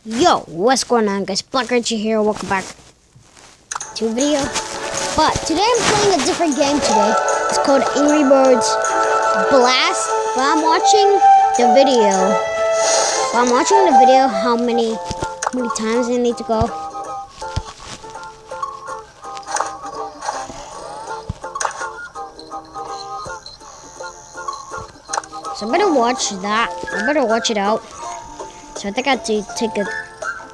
Yo, what's going on, guys? Blackrich here. Welcome back to a video. But today I'm playing a different game today. It's called Angry Birds Blast. But I'm watching the video. How many times I need to go. So I better watch that. I better watch it out. So I think I have to take a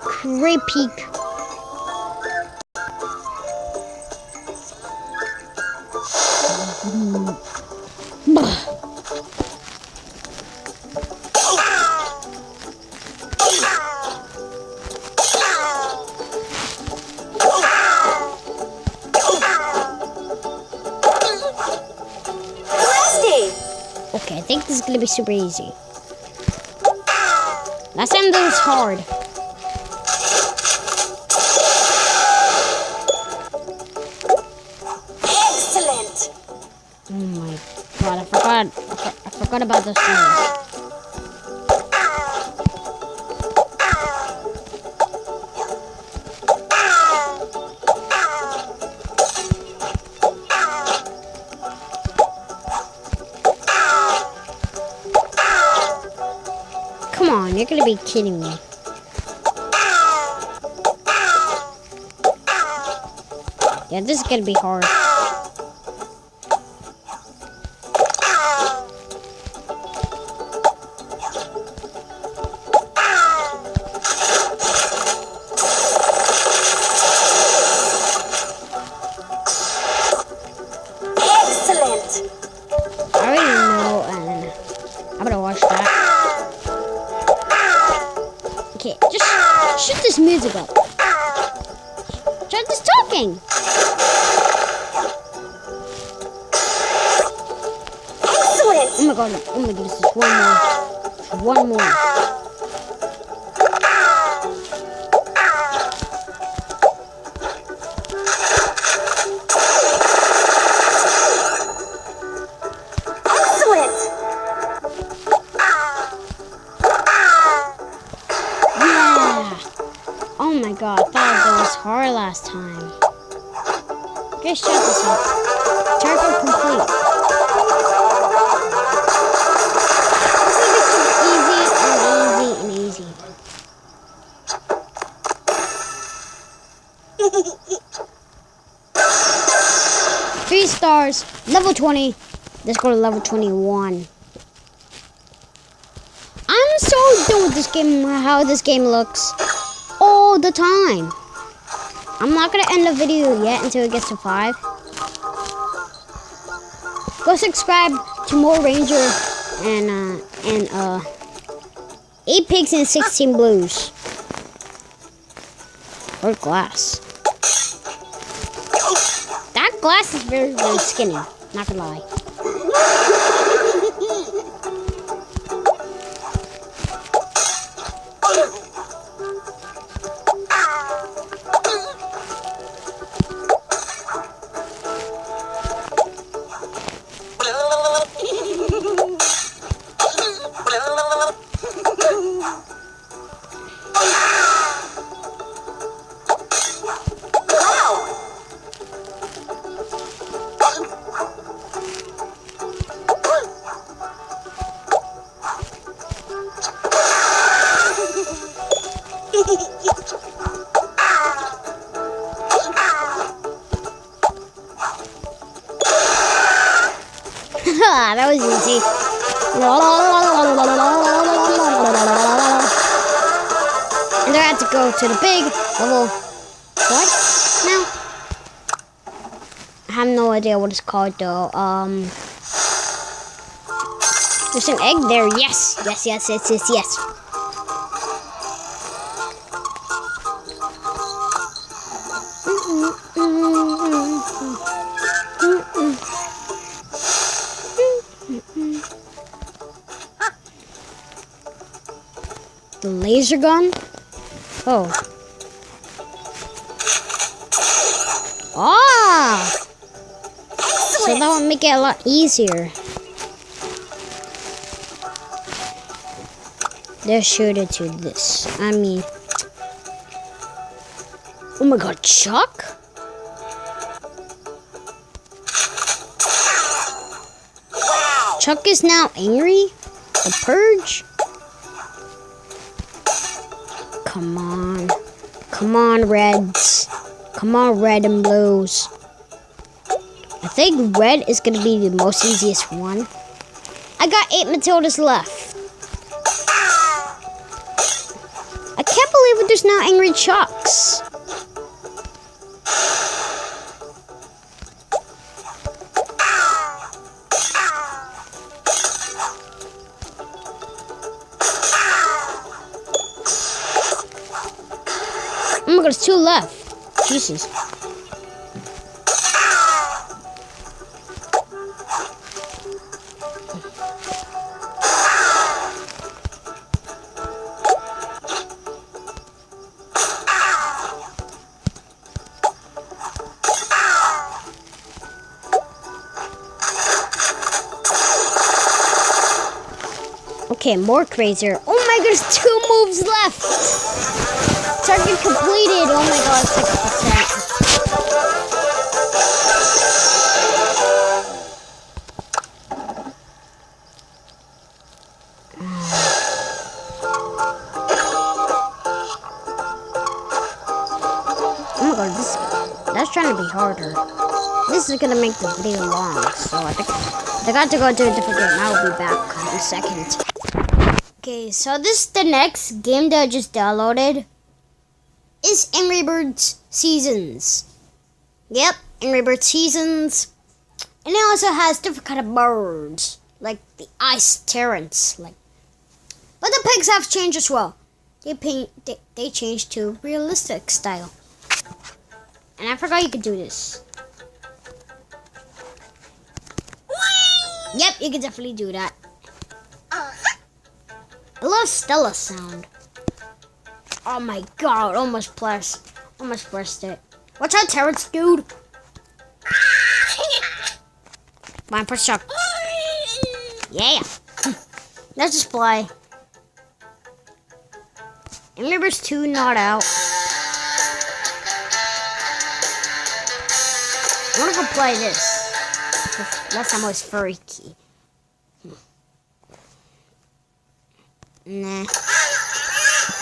quick peek. Okay, I think this is gonna be super easy. Last time that was hard. Excellent. Oh my god, I forgot about those things. Come on, you're gonna be kidding me. Yeah, this is gonna be hard. Excellent. I already know, and I'm gonna watch that. Okay, just shoot this music up. Start this talking. Excellent. Oh my god, oh my goodness, there's one more. Excellent. Yeah. Oh my god, I thought that was hard last time. Okay, shut this up. Target complete. Easy. 3 stars, level 20. Let's go to level 21. I'm so done with this game, how this game looks all the time. I'm not gonna end the video yet until it gets to 5. Go subscribe to more Ranger and 8 pigs and 16 blues. Or glass. That glass is very, very skinny. Not gonna lie. That was easy. And I had to go to the big level. What? Now? I have no idea what it's called though. There's an egg there. Yes. The laser gun? Oh. Ah! So that would make it a lot easier. Let's shoot it to this. I mean, Oh my god, Chuck? Wow. Chuck is now angry? The Purge? Come on. Come on, Reds. Come on, Red and Blues. I think Red is going to be the most easiest one. I got 8 Matildas left. I can't believe it, there's now angry Chucks. Oh my god, there's 2 left. Jesus. Okay, more crazier. Oh my god, there's 2 moves left. Target completed. Oh my god, 6%. Oh my god, that's trying to be harder. This is gonna make the video long, so I think I got to go to a different game. I will be back in a second. Okay, so this is the next game that I just downloaded. It's Angry Birds Seasons. Yep, Angry Birds Seasons. And it also has different kind of birds, like the ice terrans. But the pigs have changed as well. They changed to realistic style. And I forgot you could do this. Yep, you can definitely do that. I love Stella's sound. Oh my god, almost pressed it. Watch out, Terrence, dude. Come on, press Chuck. Yeah. Let's just play. Angry Birds 2 not out. I wanna go play this. Last time was freaky. Nah.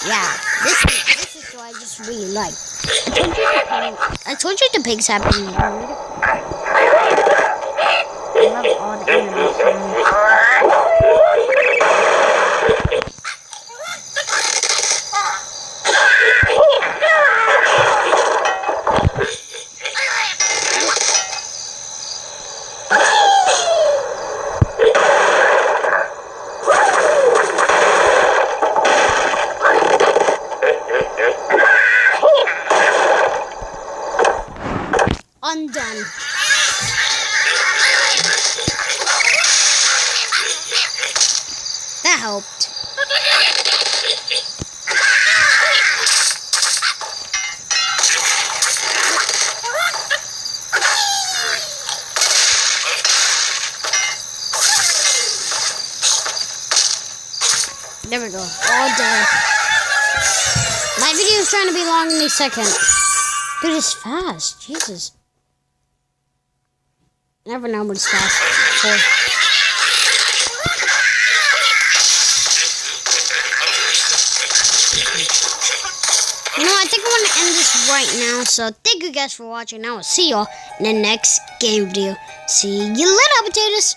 Yeah, this is what I just really like. I told you the pigs have been rude. I love all the animations. Undone. That helped. There we go. All done. My video is trying to be long in a second. Dude, it's fast. Jesus. Never know what it's fast for. You know, I think I want to end this right now. So thank you guys for watching. I will see y'all in the next game video. See you later, potatoes.